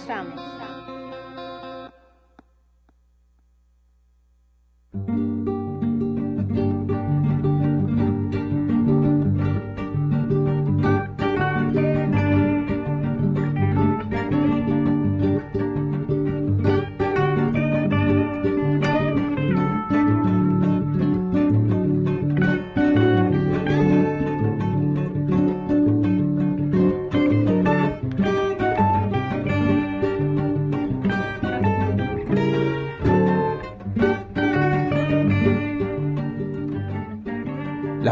La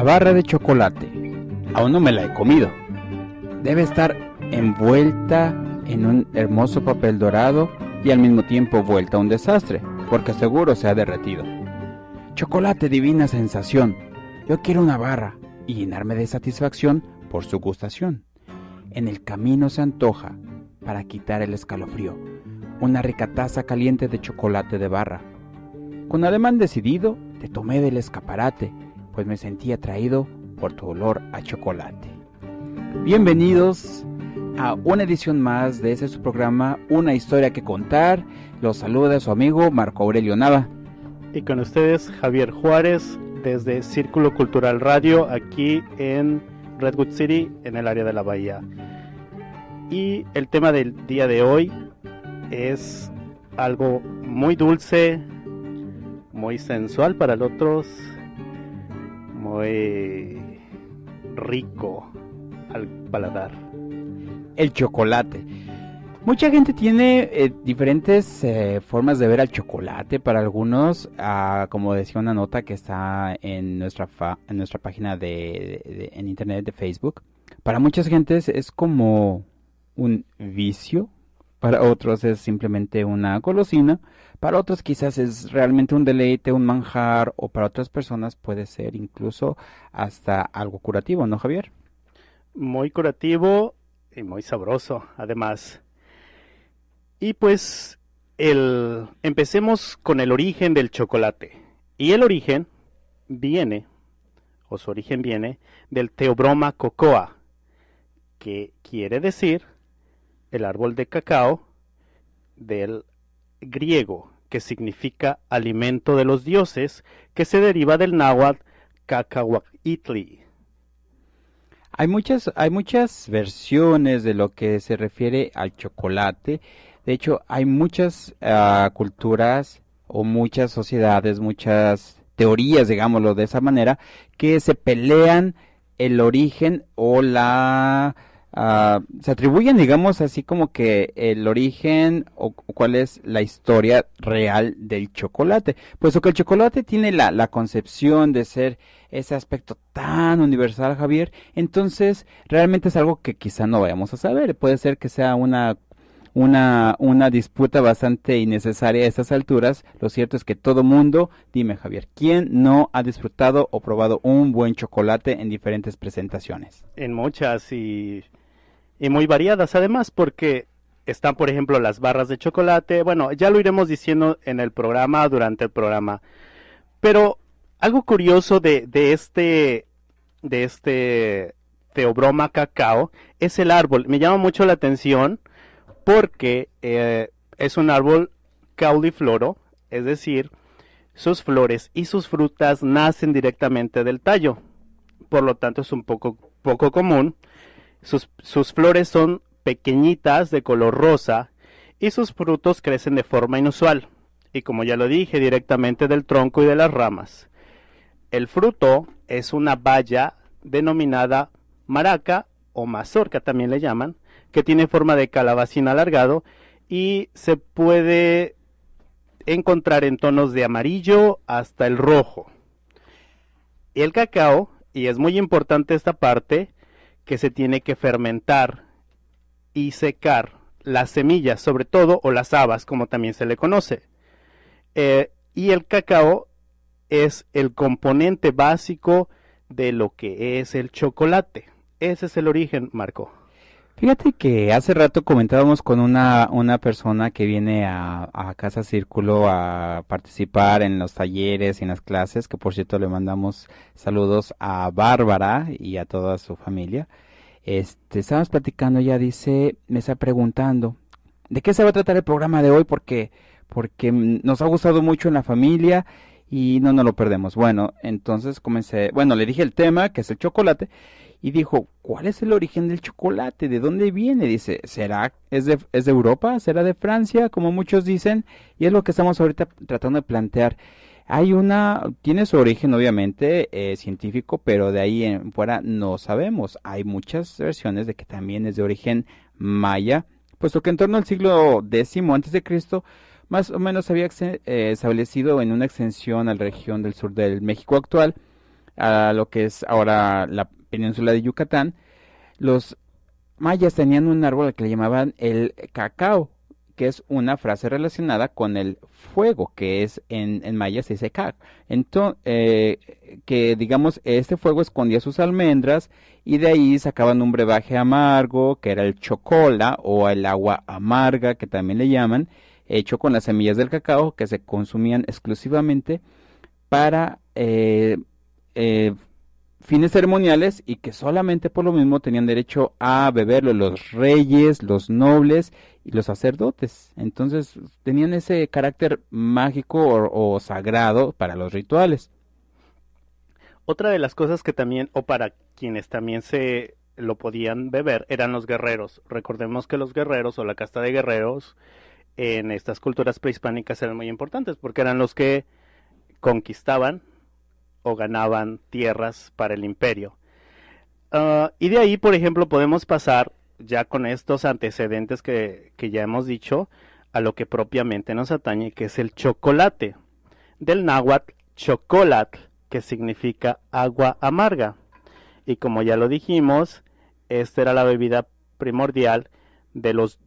barra de chocolate, aún no me la he comido. Debe estar envuelta en un hermoso papel dorado y al mismo tiempo vuelta a un desastre, porque seguro se ha derretido. Chocolate, divina sensación. Yo quiero una barra y llenarme de satisfacción por su gustación. En el camino se antoja, para quitar el escalofrío, una rica taza caliente de chocolate de barra. Con ademán decidido, te tomé del escaparate, pues me sentí atraído por tu olor a chocolate. Bienvenidos a una edición más de su programa, Una Historia que Contar. Los saluda su amigo Marco Aurelio Nava. Y con ustedes Javier Juárez, desde Círculo Cultural Radio, aquí en Redwood City, en el área de la Bahía. Y el tema del día de hoy es algo muy dulce, muy sensual para los otros, muy rico al paladar. El chocolate. Mucha gente tiene diferentes formas de ver al chocolate. Para algunos, como decía una nota que está en nuestra página en internet de Facebook, para muchas gentes es como un vicio, para otros es simplemente una golosina, para otros quizás es realmente un deleite, un manjar, o para otras personas puede ser incluso hasta algo curativo, ¿no, Javier? Muy curativo y muy sabroso, además. Y pues empecemos con el origen del chocolate. Y el origen viene, o su origen viene, del Theobroma cocoa, que quiere decir el árbol de cacao, del griego, que significa alimento de los dioses, que se deriva del náhuatl cacahuatl. Hay muchas versiones de lo que se refiere al chocolate. De hecho, hay muchas culturas o muchas sociedades, muchas teorías, digámoslo de esa manera, que se pelean el origen o se atribuyen, digamos, así como que el origen o cuál es la historia real del chocolate. Puesto que el chocolate tiene la concepción de ser ese aspecto tan universal, Javier, entonces realmente es algo que quizá no vayamos a saber. Puede ser que sea una disputa bastante innecesaria a estas alturas. Lo cierto es que todo mundo, dime, Javier, ¿quién no ha disfrutado o probado un buen chocolate en diferentes presentaciones? En muchas y muy variadas además, porque están, por ejemplo, las barras de chocolate. Bueno, ya lo iremos diciendo en el programa, durante el programa. Pero algo curioso de este Theobroma cacao es el árbol. Me llama mucho la atención porque es un árbol caulifloro, es decir, sus flores y sus frutas nacen directamente del tallo. Por lo tanto, es un poco común. Sus flores son pequeñitas de color rosa y sus frutos crecen de forma inusual. Y como ya lo dije, directamente del tronco y de las ramas. El fruto es una baya denominada maraca o mazorca también le llaman, que tiene forma de calabacín alargado y se puede encontrar en tonos de amarillo hasta el rojo. El cacao, y es muy importante esta parte, que se tiene que fermentar y secar las semillas, sobre todo, o las habas, como también se le conoce. Y el cacao es el componente básico de lo que es el chocolate. Ese es el origen, Marco. Fíjate que hace rato comentábamos con una persona que viene a Casa Círculo a participar en los talleres y en las clases, que por cierto le mandamos saludos a Bárbara y a toda su familia. Estábamos platicando, ella dice, me está preguntando, ¿de qué se va a tratar el programa de hoy? Porque nos ha gustado mucho en la familia y no nos lo perdemos. Bueno, entonces comencé, bueno, le dije el tema, que es el chocolate, y dijo, ¿cuál es el origen del chocolate? ¿De dónde viene? Dice, ¿es de Europa? ¿Será de Francia? Como muchos dicen, y es lo que estamos ahorita tratando de plantear. Tiene su origen obviamente científico, pero de ahí en fuera no sabemos. Hay muchas versiones de que también es de origen maya, puesto que en torno al siglo X antes de Cristo, más o menos se había establecido en una extensión a la región del sur del México actual, a lo que es ahora la península de Yucatán. Los mayas tenían un árbol al que le llamaban el cacao, que es una frase relacionada con el fuego, que es en maya se dice cac. Entonces, que digamos, este fuego escondía sus almendras y de ahí sacaban un brebaje amargo, que era el chocola o el agua amarga, que también le llaman, hecho con las semillas del cacao que se consumían exclusivamente para eh, fines ceremoniales y que solamente por lo mismo tenían derecho a beberlo los reyes, los nobles y los sacerdotes. Entonces tenían ese carácter mágico o sagrado para los rituales. Otra de las cosas que también, o para quienes también se lo podían beber, eran los guerreros. Recordemos que los guerreros o la casta de guerreros en estas culturas prehispánicas eran muy importantes porque eran los que conquistaban o ganaban tierras para el imperio. Y de ahí, por ejemplo, podemos pasar ya con estos antecedentes que ya hemos dicho a lo que propiamente nos atañe, que es el chocolate. Del náhuatl, chocolatl, que significa agua amarga. Y como ya lo dijimos, esta era la bebida primordial de los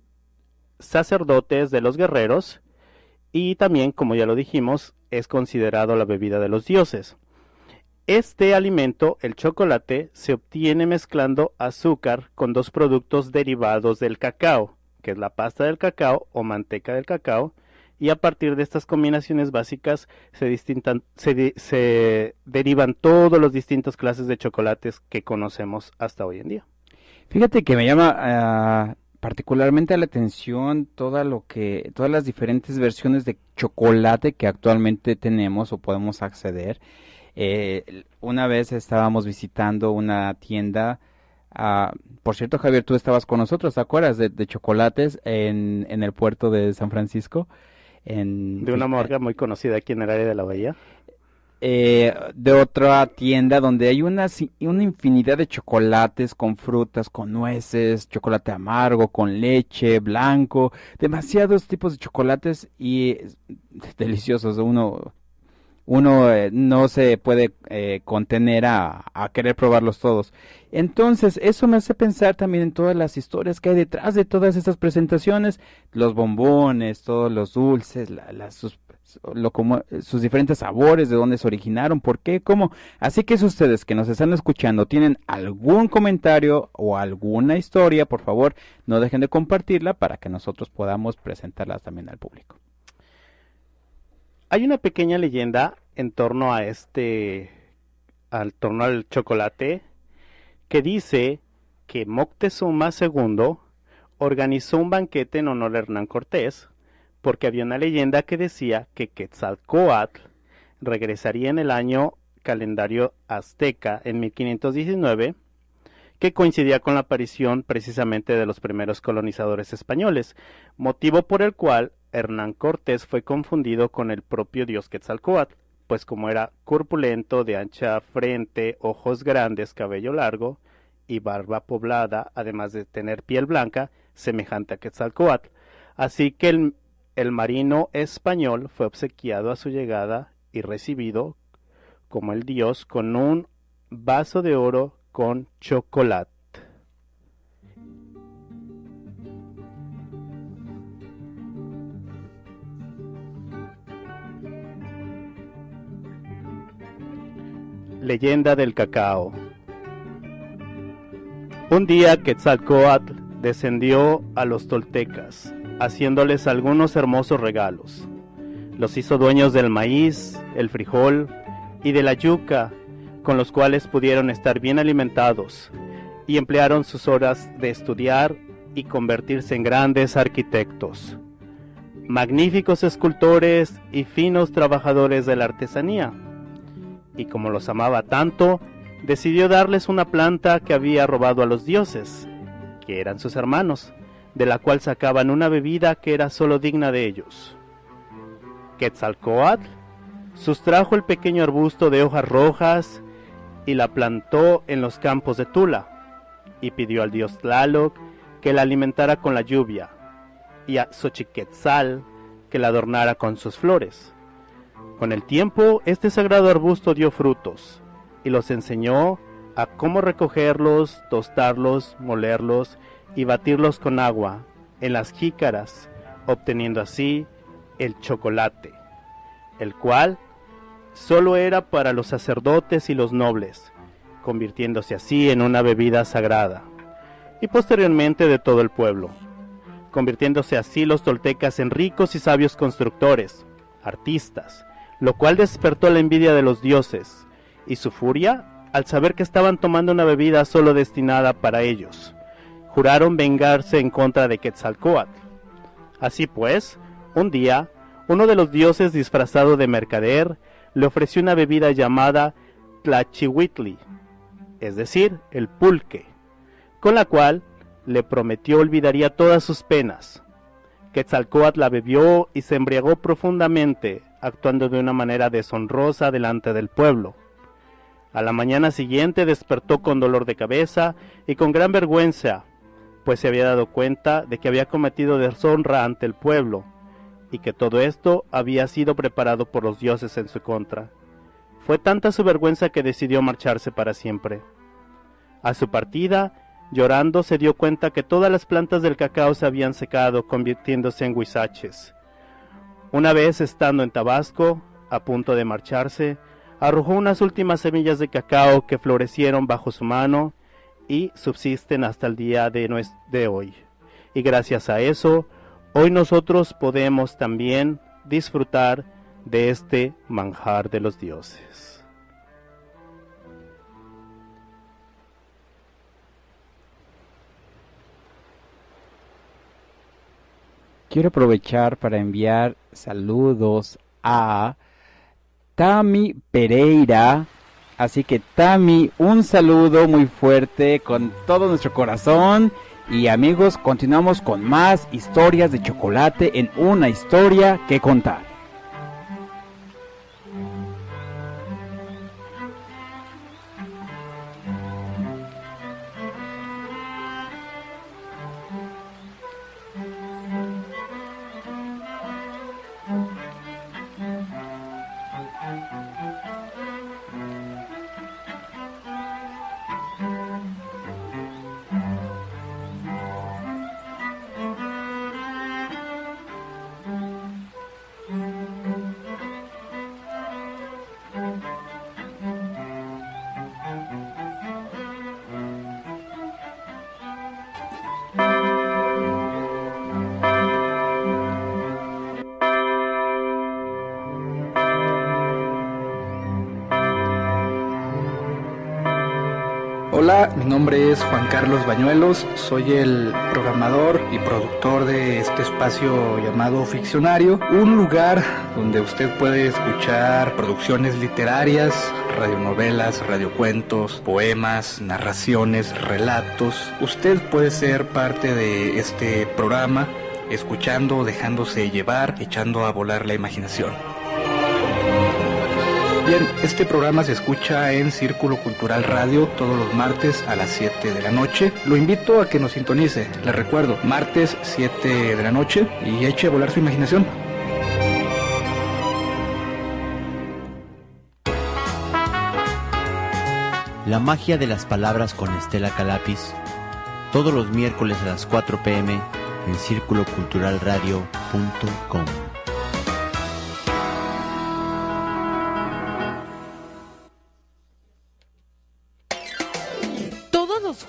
sacerdotes, de los guerreros, y también, como ya lo dijimos, es considerado la bebida de los dioses. Este alimento, el chocolate, se obtiene mezclando azúcar con dos productos derivados del cacao, que es la pasta del cacao o manteca del cacao, y a partir de estas combinaciones básicas se derivan todas las distintas clases de chocolates que conocemos hasta hoy en día. Fíjate que me llama particularmente la atención todas las diferentes versiones de chocolate que actualmente tenemos o podemos acceder. Una vez estábamos visitando una tienda, por cierto, Javier, tú estabas con nosotros, ¿te acuerdas? De chocolates en el puerto de San Francisco. De una marca muy conocida aquí en el área de la bahía. De otra tienda donde hay una infinidad de chocolates con frutas, con nueces, chocolate amargo, con leche, blanco, demasiados tipos de chocolates y deliciosos. Uno no se puede contener a querer probarlos todos. Entonces, eso me hace pensar también en todas las historias que hay detrás de todas estas presentaciones, los bombones, todos los dulces, sus diferentes sabores, de dónde se originaron, por qué, cómo. Así que si ustedes que nos están escuchando tienen algún comentario o alguna historia, por favor, no dejen de compartirla para que nosotros podamos presentarlas también al público. Hay una pequeña leyenda en torno a torno al chocolate, que dice que Moctezuma II organizó un banquete en honor a Hernán Cortés, porque había una leyenda que decía que Quetzalcóatl regresaría en el año calendario azteca en 1519, que coincidía con la aparición precisamente de los primeros colonizadores españoles, motivo por el cual Hernán Cortés fue confundido con el propio dios Quetzalcóatl, pues como era corpulento, de ancha frente, ojos grandes, cabello largo y barba poblada, además de tener piel blanca, semejante a Quetzalcóatl. Así que el marino español fue obsequiado a su llegada y recibido como el dios con un vaso de oro con chocolate. Leyenda del cacao. Un día Quetzalcóatl descendió a los toltecas, haciéndoles algunos hermosos regalos. Los hizo dueños del maíz, el frijol y de la yuca, con los cuales pudieron estar bien alimentados, y emplearon sus horas de estudiar y convertirse en grandes arquitectos, magníficos escultores y finos trabajadores de la artesanía. Y como los amaba tanto, decidió darles una planta que había robado a los dioses, que eran sus hermanos, de la cual sacaban una bebida que era solo digna de ellos. Quetzalcóatl sustrajo el pequeño arbusto de hojas rojas y la plantó en los campos de Tula, y pidió al dios Tlaloc que la alimentara con la lluvia, y a Xochiquetzal que la adornara con sus flores. Con el tiempo, este sagrado arbusto dio frutos, y los enseñó a cómo recogerlos, tostarlos, molerlos y batirlos con agua en las jícaras, obteniendo así el chocolate, el cual solo era para los sacerdotes y los nobles, convirtiéndose así en una bebida sagrada, y posteriormente de todo el pueblo, convirtiéndose así los toltecas en ricos y sabios constructores, artistas, lo cual despertó la envidia de los dioses, y su furia al saber que estaban tomando una bebida solo destinada para ellos. Juraron vengarse en contra de Quetzalcóatl. Así pues, un día, uno de los dioses disfrazado de mercader le ofreció una bebida llamada Tlachihuitli, es decir, el pulque, con la cual le prometió olvidaría todas sus penas. Quetzalcóatl la bebió y se embriagó profundamente, actuando de una manera deshonrosa delante del pueblo. A la mañana siguiente despertó con dolor de cabeza y con gran vergüenza, pues se había dado cuenta de que había cometido deshonra ante el pueblo, y que todo esto había sido preparado por los dioses en su contra. Fue tanta su vergüenza que decidió marcharse para siempre. A su partida, llorando, se dio cuenta que todas las plantas del cacao se habían secado, convirtiéndose en huizaches. Una vez estando en Tabasco, a punto de marcharse, arrojó unas últimas semillas de cacao que florecieron bajo su mano y subsisten hasta el día de hoy. Y gracias a eso, hoy nosotros podemos también disfrutar de este manjar de los dioses. Quiero aprovechar para enviar saludos a Tami Pereira. Así que Tami, un saludo muy fuerte con todo nuestro corazón. Y amigos, continuamos con más historias de chocolate en Una Historia que Contar. Hola, mi nombre es Juan Carlos Bañuelos, soy el programador y productor de este espacio llamado Ficcionario, un lugar donde usted puede escuchar producciones literarias, radionovelas, radiocuentos, poemas, narraciones, relatos. Usted puede ser parte de este programa, escuchando, dejándose llevar, echando a volar la imaginación. Bien, este programa se escucha en Círculo Cultural Radio todos los martes a las 7 de la noche. Lo invito a que nos sintonice. Les recuerdo, martes 7 de la noche y eche a volar su imaginación. La magia de las palabras con Estela Calapis, todos los miércoles a las 4 p.m. en circuloculturalradio.com.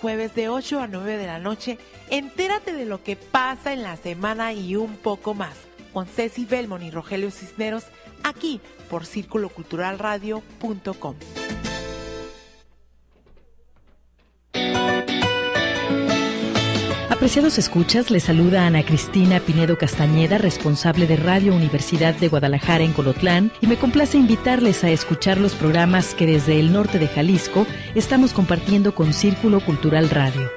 Jueves de 8 a 9 de la noche, entérate de lo que pasa en la semana y un poco más, con Ceci Belmont y Rogelio Cisneros, aquí por circuloculturalradio.com. Apreciados escuchas, les saluda Ana Cristina Pinedo Castañeda, responsable de Radio Universidad de Guadalajara en Colotlán, y me complace invitarles a escuchar los programas que desde el norte de Jalisco estamos compartiendo con Círculo Cultural Radio.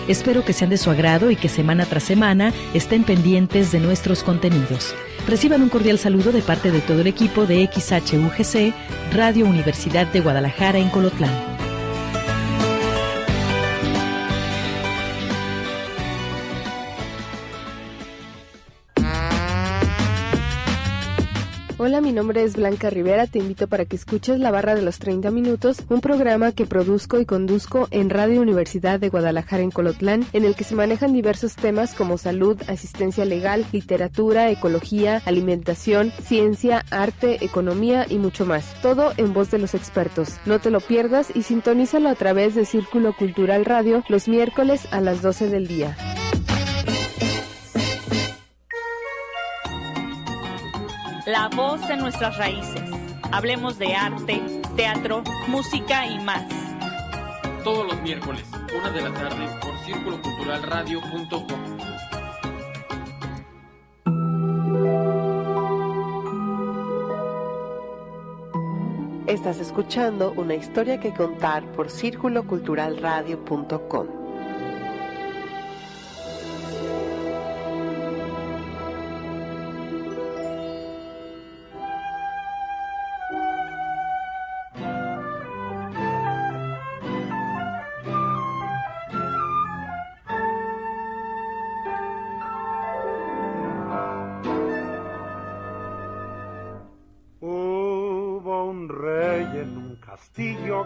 Espero que sean de su agrado y que semana tras semana estén pendientes de nuestros contenidos. Reciban un cordial saludo de parte de todo el equipo de XHUGC, Radio Universidad de Guadalajara en Colotlán. Hola, mi nombre es Blanca Rivera, te invito para que escuches La Barra de los 30 Minutos, un programa que produzco y conduzco en Radio Universidad de Guadalajara en Colotlán, en el que se manejan diversos temas como salud, asistencia legal, literatura, ecología, alimentación, ciencia, arte, economía y mucho más. Todo en voz de los expertos. No te lo pierdas y sintonízalo a través de Círculo Cultural Radio los miércoles a las 12 del día. La voz de nuestras raíces. Hablemos de arte, teatro, música y más. Todos los miércoles, 1 de la tarde, por círculoculturalradio.com. Estás escuchando una historia que contar por círculoculturalradio.com.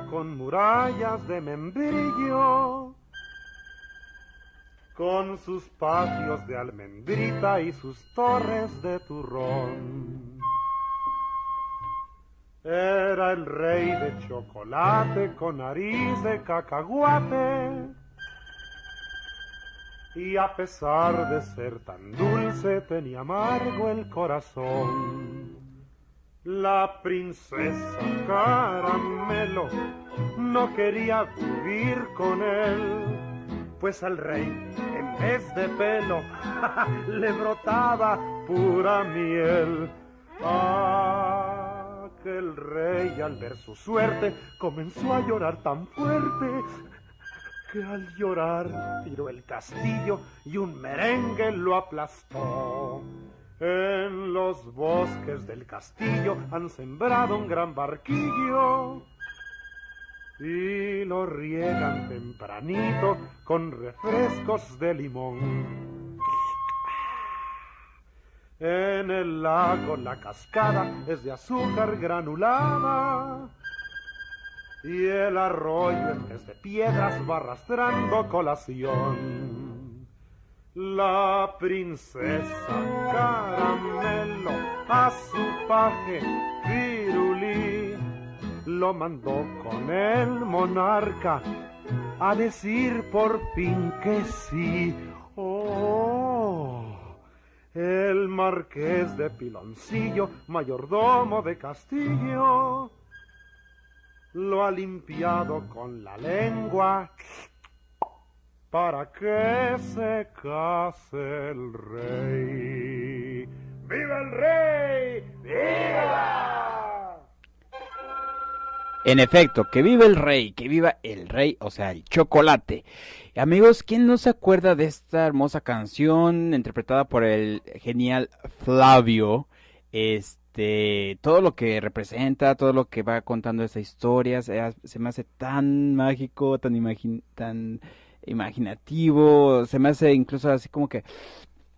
Con murallas de membrillo, con sus patios de almendrita y sus torres de turrón. Era el rey de chocolate con nariz de cacahuate, y a pesar de ser tan dulce tenía amargo el corazón. La princesa Caramelo no quería vivir con él, pues al rey, en vez de pelo, le brotaba pura miel. Aquel rey, al ver su suerte, comenzó a llorar tan fuerte que al llorar tiró el castillo y un merengue lo aplastó. En los bosques del castillo han sembrado un gran barquillo y lo riegan tempranito con refrescos de limón. En el lago la cascada es de azúcar granulada y el arroyo en vez de piedras va arrastrando colación. La princesa Caramelo a su paje Pirulí lo mandó con el monarca a decir por fin que sí. Oh, el marqués de Piloncillo, mayordomo de castillo, lo ha limpiado con la lengua para que se case el rey. ¡Viva el rey! ¡Viva! En efecto, que viva el rey, o sea, el chocolate. Amigos, ¿quién no se acuerda de esta hermosa canción interpretada por el genial Flavio? Todo lo que representa, todo lo que va contando esta historia, se me hace tan mágico, tan imaginativo, se me hace incluso así como que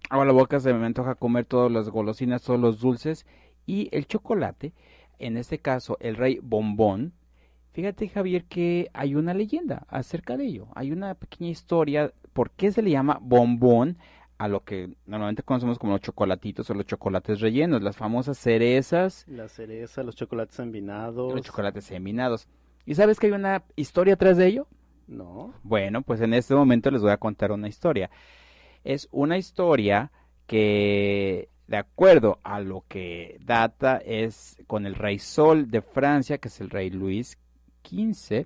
agua la boca, se me antoja comer todas las golosinas, todos los dulces, y el chocolate, en este caso el rey bombón. Fíjate, Javier, que hay una leyenda acerca de ello, hay una pequeña historia, ¿por qué se le llama bombón a lo que normalmente conocemos como los chocolatitos o los chocolates rellenos, las famosas cerezas? La cereza, los chocolates envinados. Los chocolates envinados. ¿Y sabes que hay una historia atrás de ello? No. Bueno, pues en este momento les voy a contar una historia. Es una historia que, de acuerdo a lo que data, es con el rey Sol de Francia, que es el rey Luis XV,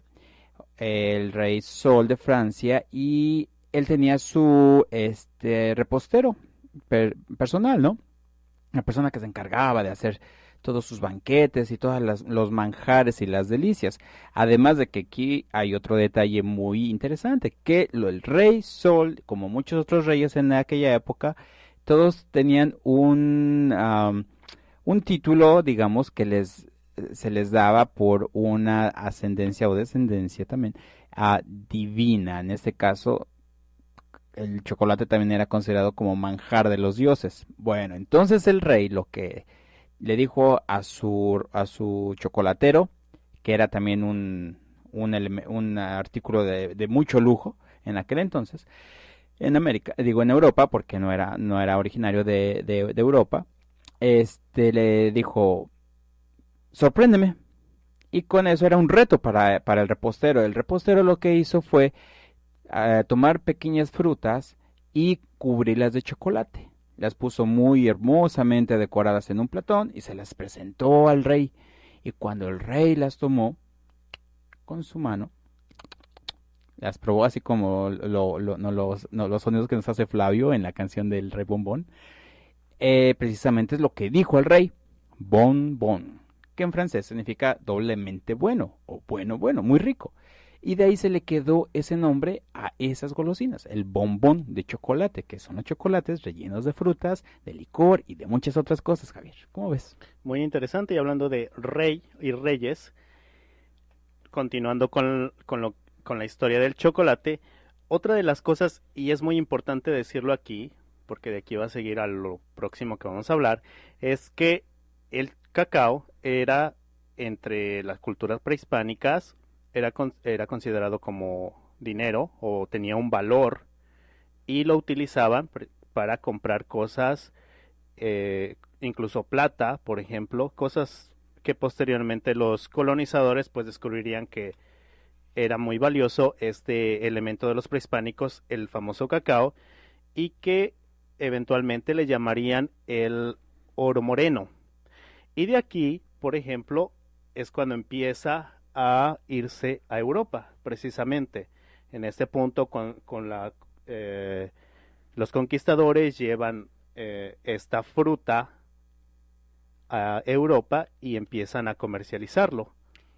el rey Sol de Francia, y él tenía su repostero personal, ¿no? La persona que se encargaba de hacer todos sus banquetes y todos los manjares y las delicias. Además de que aquí hay otro detalle muy interesante, que el rey Sol, como muchos otros reyes en aquella época, todos tenían un título, digamos, que se les daba por una ascendencia o descendencia también divina. En este caso, el chocolate también era considerado como manjar de los dioses. Bueno, entonces el rey lo que le dijo a su chocolatero, que era también un artículo de mucho lujo en aquel entonces, en Europa, porque no era originario de Europa, le dijo, sorpréndeme. Y con eso era un reto para el repostero. El repostero lo que hizo fue tomar pequeñas frutas y cubrirlas de chocolate. Las puso muy hermosamente decoradas en un platón y se las presentó al rey. Y cuando el rey las tomó con su mano, las probó así como los sonidos que nos hace Flavio en la canción del Rey Bombón. Precisamente es lo que dijo el rey, bon bon, que en francés significa doblemente bueno, o bueno, muy rico. Y de ahí se le quedó ese nombre a esas golosinas, el bombón de chocolate, que son los chocolates rellenos de frutas, de licor y de muchas otras cosas, Javier. ¿Cómo ves? Muy interesante, y hablando de rey y reyes, continuando con la historia del chocolate, otra de las cosas, y es muy importante decirlo aquí, porque de aquí va a seguir a lo próximo que vamos a hablar, es que el cacao era, entre las culturas prehispánicas, era considerado como dinero o tenía un valor, y lo utilizaban para comprar cosas, incluso plata, por ejemplo, cosas que posteriormente los colonizadores pues descubrirían que era muy valioso este elemento de los prehispánicos, el famoso cacao, y que eventualmente le llamarían el oro moreno. Y de aquí, por ejemplo, es cuando empieza a irse a Europa, precisamente. En este punto, los conquistadores llevan esta fruta a Europa y empiezan a comercializarlo.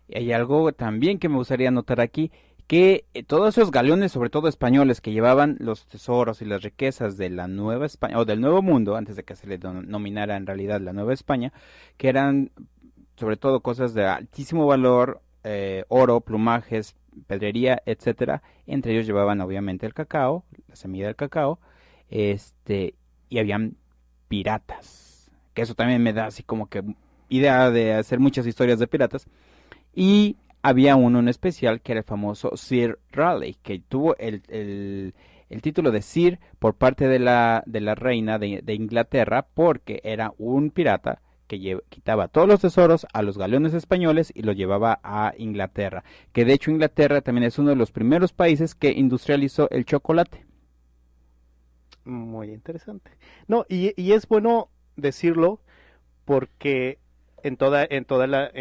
Y hay algo también que me gustaría notar aquí, que todos esos galeones, sobre todo españoles, que llevaban los tesoros y las riquezas de la Nueva España, o del Nuevo Mundo, antes de que se le denominara en realidad la Nueva España, que eran sobre todo cosas de altísimo valor, oro, plumajes, pedrería, etcétera. Entre ellos llevaban obviamente el cacao, la semilla del cacao, y habían piratas, que eso también me da así como que idea de hacer muchas historias de piratas. Y había uno en especial que era el famoso Sir Raleigh, que tuvo el título de Sir por parte de la reina de Inglaterra, porque era un pirata que quitaba todos los tesoros a los galeones españoles y los llevaba a Inglaterra, que de hecho Inglaterra también es uno de los primeros países que industrializó el chocolate. Muy interesante. No, y es bueno decirlo porque en toda la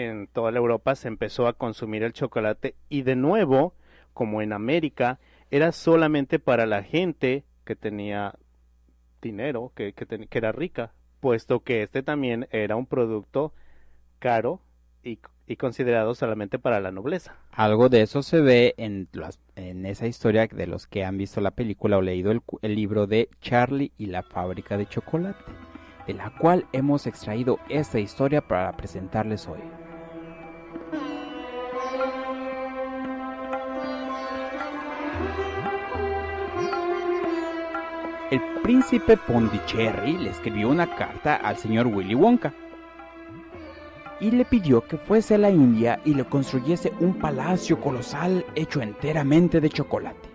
Europa se empezó a consumir el chocolate, y de nuevo, como en América, era solamente para la gente que tenía dinero, que era rica, puesto que también era un producto caro y considerado solamente para la nobleza. Algo de eso se ve en esa historia de los que han visto la película o leído el libro de Charlie y la fábrica de chocolate, de la cual hemos extraído esta historia para presentarles hoy. El príncipe Pondicherry le escribió una carta al señor Willy Wonka y le pidió que fuese a la India y le construyese un palacio colosal hecho enteramente de chocolate.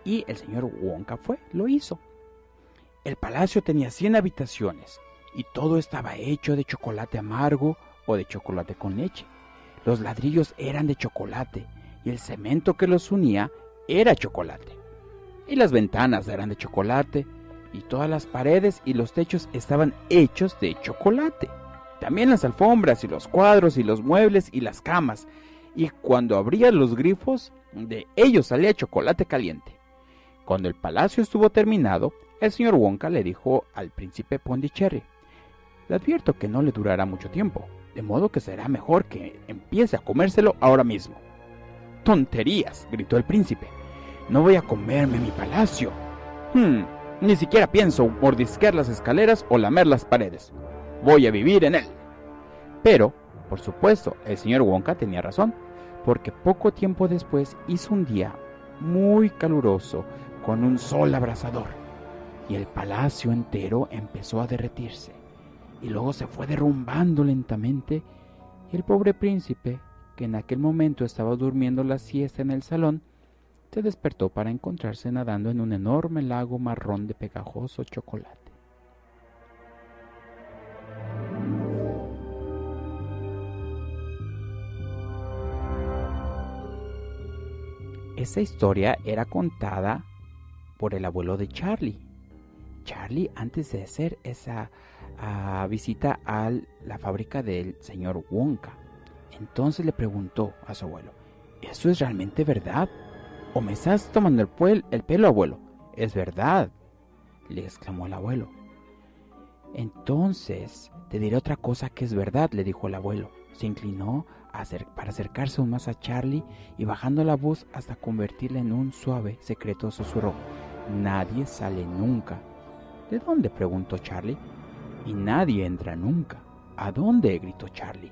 Y el señor Wonka lo hizo. El palacio tenía 100 habitaciones y todo estaba hecho de chocolate amargo o de chocolate con leche. Los ladrillos eran de chocolate y el cemento que los unía era chocolate. Y las ventanas eran de chocolate y todas las paredes y los techos estaban hechos de chocolate. También las alfombras y los cuadros y los muebles y las camas. Y cuando abrías los grifos, de ellos salía chocolate caliente. Cuando el palacio estuvo terminado, el señor Wonka le dijo al príncipe Pondicherry: le advierto que no le durará mucho tiempo, de modo que será mejor que empiece a comérselo ahora mismo. ¡Tonterías!, gritó el príncipe. No voy a comerme mi palacio. Ni siquiera pienso mordisquear las escaleras o lamer las paredes. Voy a vivir en él. Pero, por supuesto, el señor Wonka tenía razón, porque poco tiempo después hizo un día muy caluroso con un sol abrasador, y el palacio entero empezó a derretirse, y luego se fue derrumbando lentamente, y el pobre príncipe, que en aquel momento estaba durmiendo la siesta en el salón, se despertó para encontrarse nadando en un enorme lago marrón de pegajoso chocolate. Esa historia era contada por el abuelo de Charlie. Charlie, antes de hacer esa visita a la fábrica del señor Wonka, entonces le preguntó a su abuelo: ¿eso es realmente verdad? ¿O me estás tomando el pelo, abuelo? Es verdad, le exclamó el abuelo. Entonces te diré otra cosa que es verdad, le dijo el abuelo. Se inclinó para acercarse aún más a Charlie y, bajando la voz hasta convertirla en un suave secreto, susurró: nadie sale nunca. ¿De dónde?, preguntó Charlie. Y nadie entra nunca. ¿A dónde?, gritó Charlie.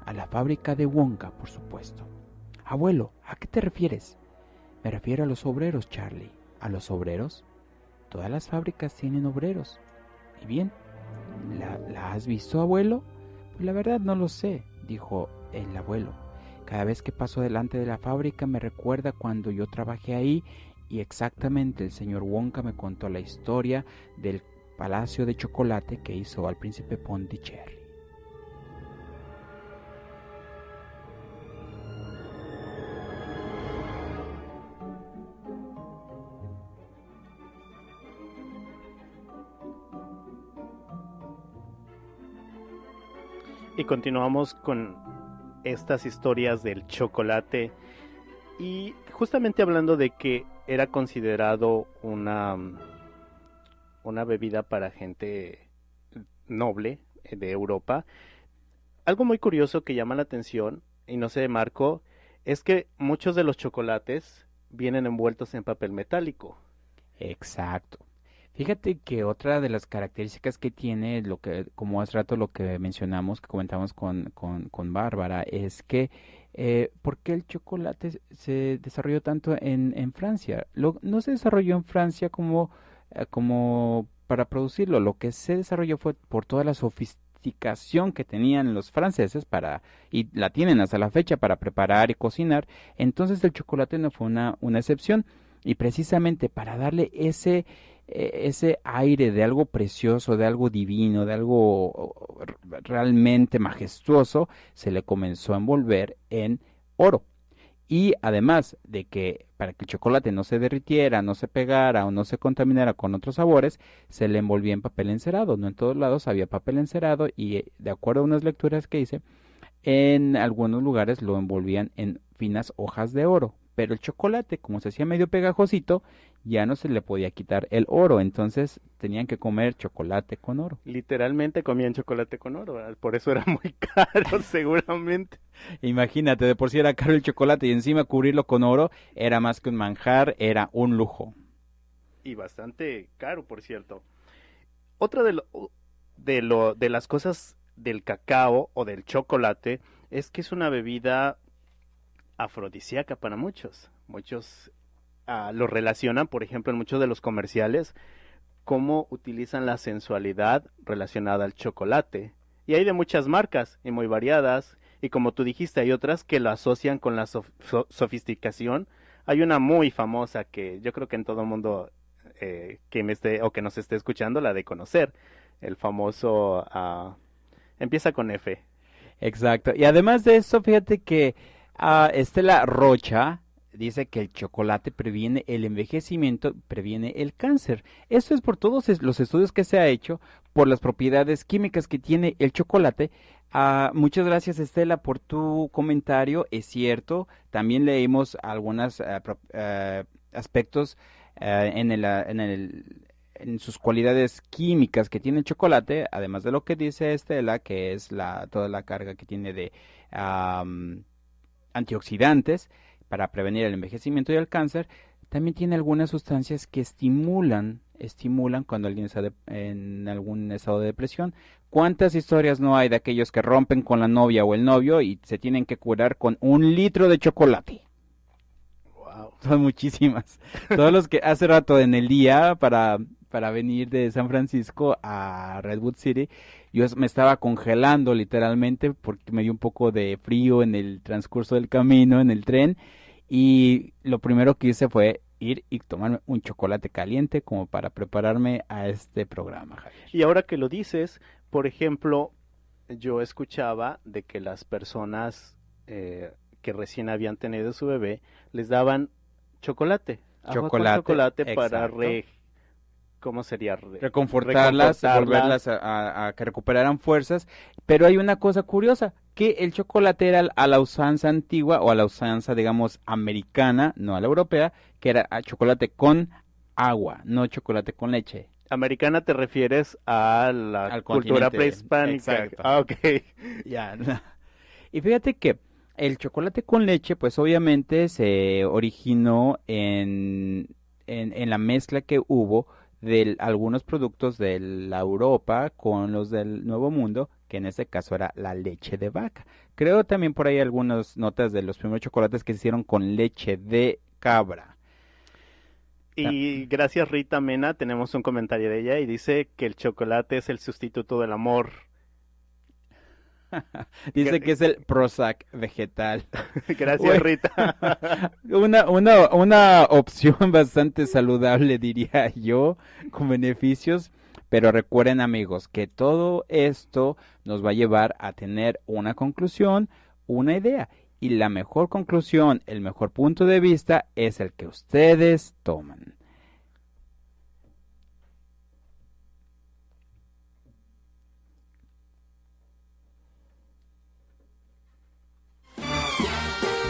A la fábrica de Wonka, por supuesto. Abuelo, ¿a qué te refieres? Me refiero a los obreros, Charlie. ¿A los obreros? Todas las fábricas tienen obreros. Y bien, ¿la has visto, abuelo? Pues la verdad no lo sé, dijo el abuelo. Cada vez que paso delante de la fábrica me recuerda cuando yo trabajé ahí, y exactamente el señor Wonka me contó la historia del palacio de chocolate que hizo al príncipe Pondicherry. Y continuamos con estas historias del chocolate, y justamente hablando de que era considerado una bebida para gente noble de Europa. Algo muy curioso que llama la atención, y no sé, Marco, es que muchos de los chocolates vienen envueltos en papel metálico. Exacto. Fíjate que otra de las características que tiene, como hace rato lo que mencionamos, que comentamos con Bárbara, es que ¿por qué el chocolate se desarrolló tanto en Francia? No se desarrolló en Francia como para producirlo. Lo que se desarrolló fue por toda la sofisticación que tenían los franceses y la tienen hasta la fecha para preparar y cocinar. Entonces el chocolate no fue una excepción, y precisamente para darle ese aire de algo precioso, de algo divino, de algo realmente majestuoso, se le comenzó a envolver en oro. Y además de que para que el chocolate no se derritiera, no se pegara o no se contaminara con otros sabores, se le envolvía en papel encerado. No en todos lados había papel encerado, y de acuerdo a unas lecturas que hice, en algunos lugares lo envolvían en finas hojas de oro. Pero el chocolate, como se hacía medio pegajosito, ya no se le podía quitar el oro, entonces tenían que comer chocolate con oro. Literalmente comían chocolate con oro, ¿verdad? Por eso era muy caro, seguramente. Imagínate, de por sí era caro el chocolate, y encima cubrirlo con oro era más que un manjar, era un lujo. Y bastante caro, por cierto. Otra de las cosas del cacao o del chocolate es que es una bebida afrodisíaca para muchos. Muchos lo relacionan, por ejemplo, en muchos de los comerciales, cómo utilizan la sensualidad relacionada al chocolate. Y hay de muchas marcas y muy variadas, y como tú dijiste, hay otras que lo asocian con la sofisticación. Hay una muy famosa que yo creo que en todo el mundo que nos esté escuchando la de conocer, el famoso empieza con F. Exacto. Y además de eso, fíjate que Estela Rocha dice que el chocolate previene el envejecimiento, previene el cáncer. Esto es por todos los estudios que se ha hecho, por las propiedades químicas que tiene el chocolate. Muchas gracias, Estela, por tu comentario. Es cierto, también leímos algunos aspectos en sus cualidades químicas que tiene el chocolate, además de lo que dice Estela, que es toda la carga que tiene de antioxidantes para prevenir el envejecimiento y el cáncer, también tiene algunas sustancias que estimulan cuando alguien está en algún estado de depresión. ¿Cuántas historias no hay de aquellos que rompen con la novia o el novio y se tienen que curar con 1 litro de chocolate? Wow. Son muchísimas. Todos los que hace rato en el día para venir de San Francisco a Redwood City, yo me estaba congelando literalmente porque me dio un poco de frío en el transcurso del camino, en el tren, y lo primero que hice fue ir y tomarme un chocolate caliente como para prepararme a este programa, Javier. Y ahora que lo dices, por ejemplo, yo escuchaba de que las personas que recién habían tenido su bebé, les daban chocolate para ¿cómo sería? Reconfortarlas, volverlas a que recuperaran fuerzas. Pero hay una cosa curiosa, que el chocolate era a la usanza antigua, o a la usanza, digamos, americana, no a la europea, que era chocolate con agua, no chocolate con leche. Americana te refieres a la cultura prehispánica. Exacto. Ah, ok. Ya. Y fíjate que el chocolate con leche, pues obviamente se originó en la mezcla que hubo de algunos productos de la Europa con los del Nuevo Mundo, que en este caso era la leche de vaca. Creo también por ahí algunas notas de los primeros chocolates que se hicieron con leche de cabra. Y gracias Rita Mena, tenemos un comentario de ella y dice que el chocolate es el sustituto del amor. Dice que es el Prozac vegetal. Gracias, Rita. Una opción bastante saludable, diría yo, con beneficios. Pero recuerden, amigos, que todo esto nos va a llevar a tener una conclusión, una idea. Y la mejor conclusión, el mejor punto de vista es el que ustedes toman.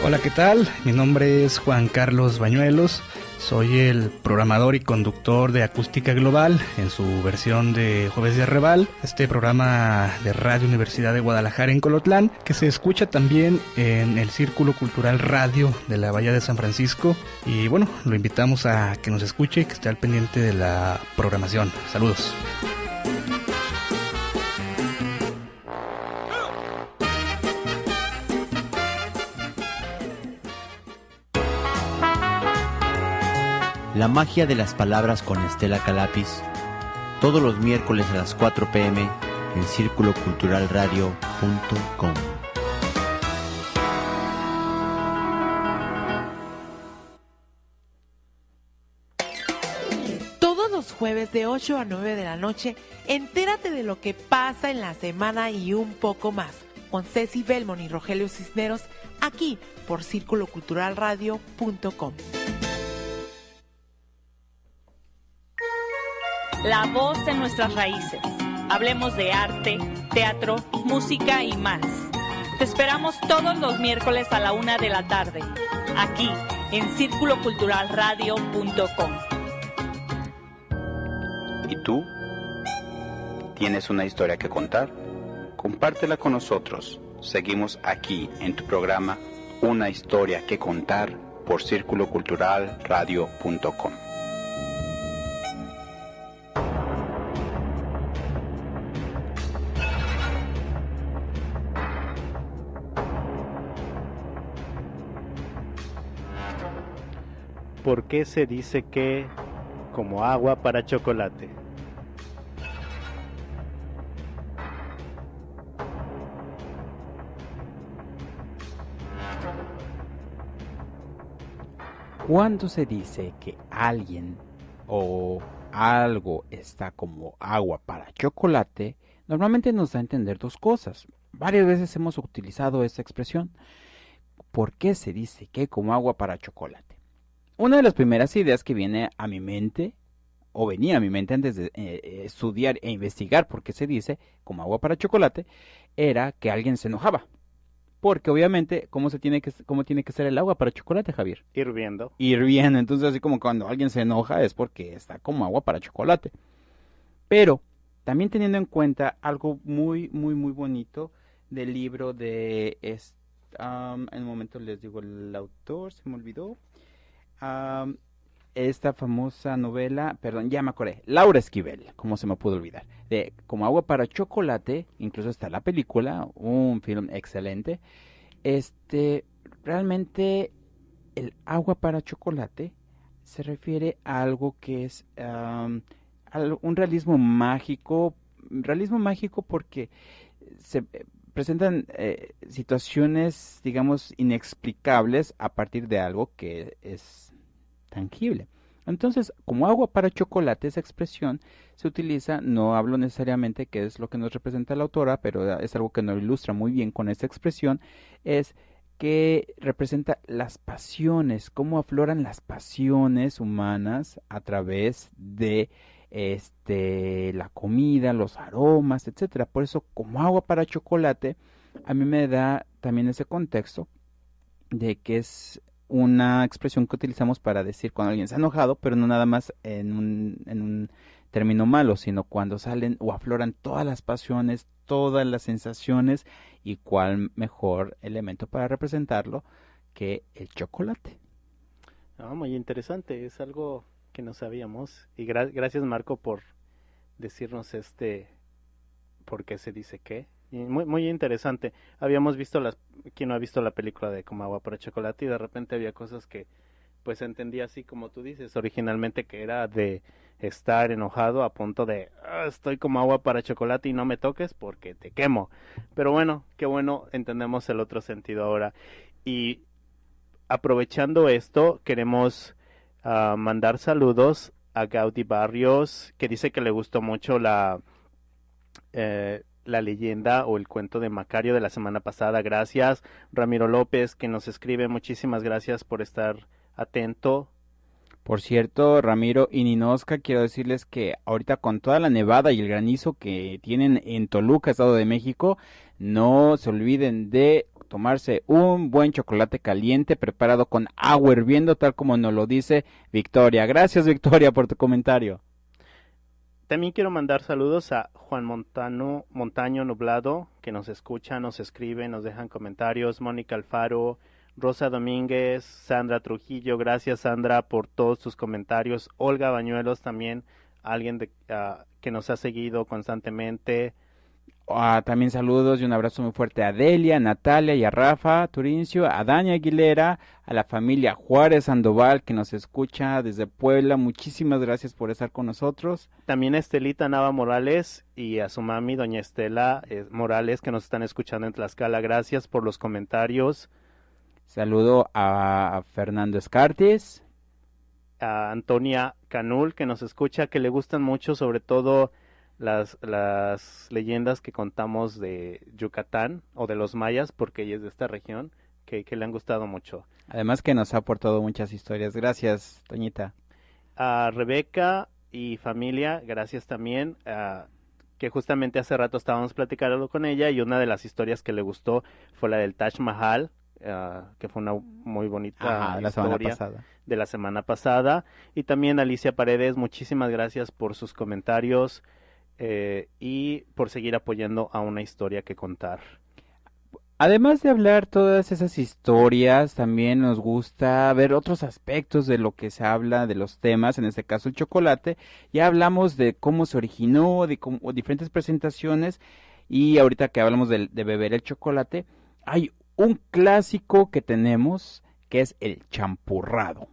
Hola, ¿qué tal? Mi nombre es Juan Carlos Bañuelos, soy el programador y conductor de Acústica Global en su versión de Jueves de Arrebal, este programa de Radio Universidad de Guadalajara en Colotlán, que se escucha también en el Círculo Cultural Radio de la Bahía de San Francisco. Y bueno, lo invitamos a que nos escuche y que esté al pendiente de la programación. Saludos. La magia de las palabras con Estela Calapis, todos los miércoles a las 4 p.m. en circuloculturalradio.com. Todos los jueves de 8 a 9 de la noche, entérate de lo que pasa en la semana y un poco más, con Ceci Belmont y Rogelio Cisneros, aquí por circuloculturalradio.com. La voz en nuestras raíces. Hablemos de arte, teatro, música y más. Te esperamos todos los miércoles a la 1 de la tarde, aquí en circuloculturalradio.com. ¿Y tú? ¿Tienes una historia que contar? Compártela con nosotros. Seguimos aquí en tu programa Una historia que contar por circuloculturalradio.com. ¿Por qué se dice que como agua para chocolate? Cuando se dice que alguien o algo está como agua para chocolate, normalmente nos da a entender dos cosas. Varias veces hemos utilizado esta expresión. ¿Por qué se dice que como agua para chocolate? Una de las primeras ideas que viene a mi mente, o venía a mi mente antes de estudiar e investigar por qué se dice como agua para chocolate, era que alguien se enojaba. porque obviamente, ¿cómo tiene que ser el agua para chocolate, Javier? Hirviendo. Hirviendo, entonces así como cuando alguien se enoja es porque está como agua para chocolate. Pero también teniendo en cuenta algo muy, muy, muy bonito del libro de, en un momento les digo el autor, se me olvidó, esta famosa novela, perdón, ya me acordé, Laura Esquivel, ¿cómo se me pudo olvidar? De Como agua para chocolate, incluso está la película, un film excelente. Realmente el agua para chocolate se refiere a algo que es un realismo mágico porque se presentan situaciones, digamos, inexplicables a partir de algo que es tangible. Entonces, como agua para chocolate, esa expresión se utiliza, no hablo necesariamente que es lo que nos representa la autora, pero es algo que nos ilustra muy bien con esta expresión, es que representa las pasiones, cómo afloran las pasiones humanas a través de la comida, los aromas, etcétera. Por eso, como agua para chocolate, a mí me da también ese contexto de que es una expresión que utilizamos para decir cuando alguien está enojado, pero no nada más en un término malo, sino cuando salen o afloran todas las pasiones, todas las sensaciones, y cuál mejor elemento para representarlo que el chocolate. Muy interesante, es algo que no sabíamos, y gracias Marco por decirnos por qué se dice qué. Y muy, muy interesante. Habíamos visto quien no ha visto la película de Como agua para chocolate, y de repente había cosas que pues entendía así como tú dices originalmente, que era de estar enojado a punto de estoy como agua para chocolate y no me toques porque te quemo. Pero bueno, qué bueno, entendemos el otro sentido ahora. Y aprovechando esto, queremos mandar saludos a Gaudí Barrios, que dice que le gustó mucho la leyenda o el cuento de Macario de la semana pasada. Gracias. Ramiro López, que nos escribe, muchísimas gracias por estar atento. Por cierto, Ramiro y Ninoska, quiero decirles que ahorita con toda la nevada y el granizo que tienen en Toluca, Estado de México, no se olviden de tomarse un buen chocolate caliente preparado con agua hirviendo, tal como nos lo dice Victoria. Gracias, Victoria, por tu comentario. También quiero mandar saludos a Juan Montaño Nublado, que nos escucha, nos escribe, nos dejan comentarios. Mónica Alfaro, Rosa Domínguez, Sandra Trujillo, gracias Sandra por todos tus comentarios. Olga Bañuelos también, alguien que nos ha seguido constantemente. También saludos y un abrazo muy fuerte a Delia, a Natalia y a Rafa Turincio, a Dani Aguilera, a la familia Juárez Sandoval que nos escucha desde Puebla. Muchísimas gracias por estar con nosotros. También a Estelita Nava Morales y a su mami, doña Estela Morales, que nos están escuchando en Tlaxcala. Gracias por los comentarios. Saludo a Fernando Escartis. A Antonia Canul, que nos escucha, que le gustan mucho, sobre todo las leyendas que contamos de Yucatán o de los mayas, porque ella es de esta región, que le han gustado mucho. Además que nos ha aportado muchas historias. Gracias, Toñita. A Rebeca y familia, gracias también, que justamente hace rato estábamos platicando con ella, y una de las historias que le gustó fue la del Taj Mahal, que fue una muy bonita historia de la semana pasada. Y también Alicia Paredes, muchísimas gracias por sus comentarios y por seguir apoyando a Una Historia que Contar. Además de hablar todas esas historias, también nos gusta ver otros aspectos de lo que se habla, de los temas, en este caso el chocolate. Ya hablamos de cómo se originó, de diferentes presentaciones, y ahorita que hablamos de beber el chocolate, hay un clásico que tenemos, que es el champurrado.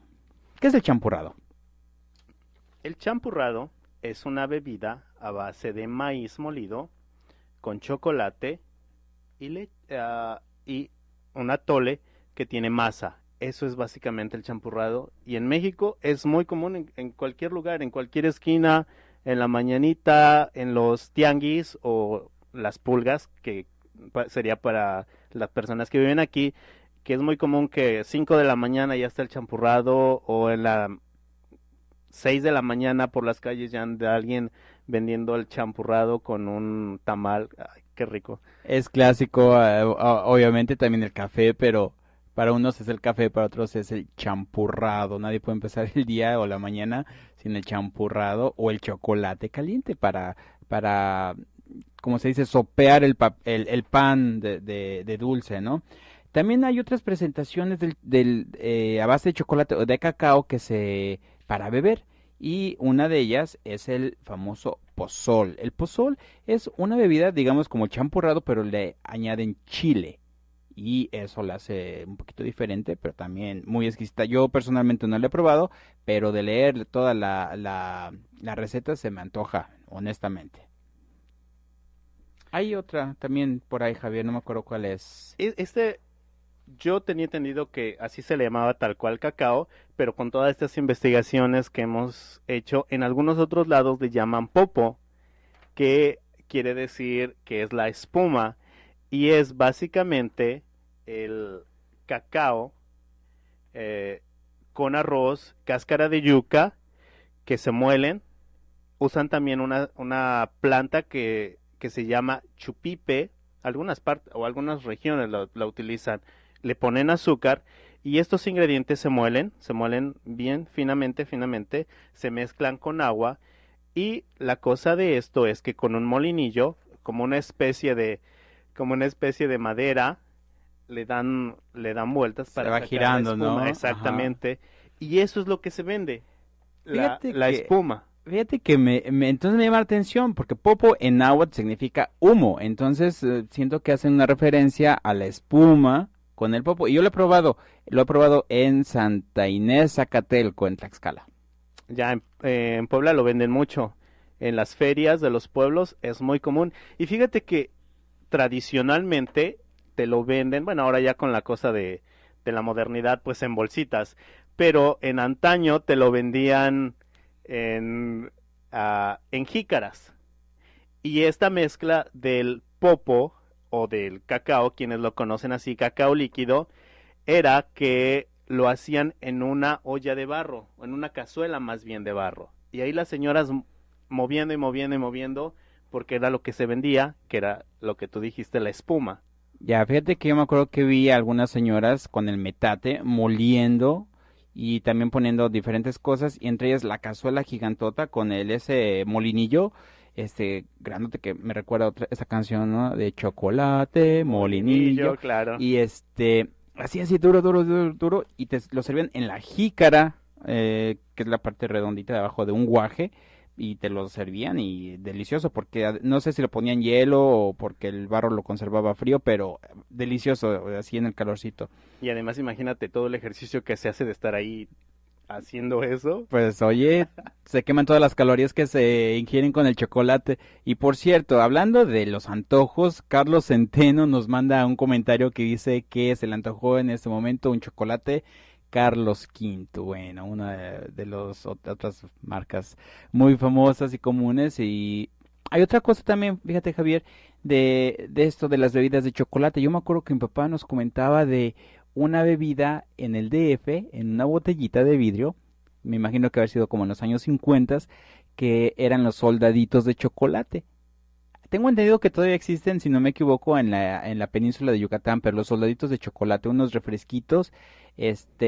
¿Qué es el champurrado? El champurrado es una bebida a base de maíz molido con chocolate y un atole que tiene masa. Eso es básicamente el champurrado, y en México es muy común en cualquier lugar, en cualquier esquina, en la mañanita, en los tianguis o las pulgas, que sería para las personas que viven aquí, que es muy común que 5 de la mañana ya está el champurrado, o en la 6 de la mañana por las calles ya anda alguien vendiendo el champurrado con un tamal. Ay, qué rico. Es clásico, obviamente también el café, pero para unos es el café, para otros es el champurrado. Nadie puede empezar el día o la mañana sin el champurrado o el chocolate caliente para, como se dice, sopear el pan de dulce, ¿no? También hay otras presentaciones a base de chocolate o de cacao para beber. Y una de ellas es el famoso pozol. El pozol es una bebida, digamos, como champurrado, pero le añaden chile. Y eso la hace un poquito diferente, pero también muy exquisita. Yo personalmente no la he probado, pero de leer toda la receta se me antoja, honestamente. Hay otra también por ahí, Javier, no me acuerdo cuál es. Yo tenía entendido que así se le llamaba tal cual cacao, pero con todas estas investigaciones que hemos hecho, en algunos otros lados le llaman popo, que quiere decir que es la espuma, y es básicamente el cacao con arroz, cáscara de yuca, que se muelen. Usan también una planta que se llama chupipe, algunas partes o algunas regiones la utilizan. Le ponen azúcar y estos ingredientes se muelen bien finamente, se mezclan con agua, y la cosa de esto es que con un molinillo, como una especie de madera, le dan vueltas para se va sacar girando, la espuma, ¿no? exactamente. Ajá. Y eso es lo que se vende, la que, espuma. Fíjate que entonces me llama la atención, porque popo en náhuatl significa humo, entonces siento que hacen una referencia a la espuma con el popo, y yo lo he probado en Santa Inés Zacatelco, en Tlaxcala. Ya en Puebla lo venden mucho, en las ferias de los pueblos es muy común, y fíjate que tradicionalmente te lo venden, bueno, ahora ya con la cosa de la modernidad, pues en bolsitas, pero en antaño te lo vendían en jícaras, y esta mezcla del popo o del cacao, quienes lo conocen así, cacao líquido, era que lo hacían en una olla de barro, o en una cazuela más bien de barro, y ahí las señoras moviendo y moviendo y moviendo, porque era lo que se vendía, que era lo que tú dijiste, la espuma. Ya, fíjate que yo me acuerdo que vi a algunas señoras con el metate moliendo y también poniendo diferentes cosas, y entre ellas la cazuela gigantota con ese molinillo, grandote, que me recuerda esa canción, ¿no? De chocolate, molinillo, claro. Y así duro, y te lo servían en la jícara, que es la parte redondita de abajo de un guaje, y te lo servían, y delicioso, porque no sé si le ponían hielo o porque el barro lo conservaba frío, pero delicioso, así en el calorcito. Y además imagínate todo el ejercicio que se hace de estar ahí haciendo eso. Pues oye, se queman todas las calorías que se ingieren con el chocolate. Y por cierto, hablando de los antojos, Carlos Centeno nos manda un comentario que dice que se le antojó en este momento un chocolate Carlos V, bueno, una de las otras marcas muy famosas y comunes. Y hay otra cosa también, fíjate, Javier, de esto de las bebidas de chocolate. Yo me acuerdo que mi papá nos comentaba de una bebida en el DF, en una botellita de vidrio, me imagino que haber sido como en los años 50, que eran los soldaditos de chocolate. Tengo entendido que todavía existen, si no me equivoco, en la península de Yucatán, pero los soldaditos de chocolate, unos refresquitos,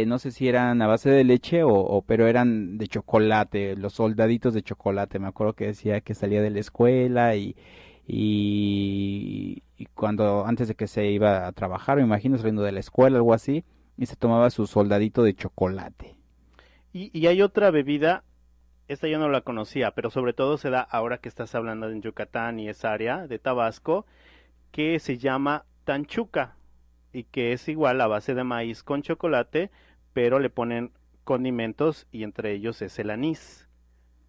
no sé si eran a base de leche pero eran de chocolate, los soldaditos de chocolate. Me acuerdo que decía que salía de la escuela y cuando antes de que se iba a trabajar, me imagino, saliendo de la escuela, algo así, y se tomaba su soldadito de chocolate. Y hay otra bebida. Esta yo no la conocía, pero sobre todo se da ahora que estás hablando en Yucatán y esa área de Tabasco, que se llama tanchuca, y que es igual a base de maíz con chocolate, pero le ponen condimentos y entre ellos es el anís.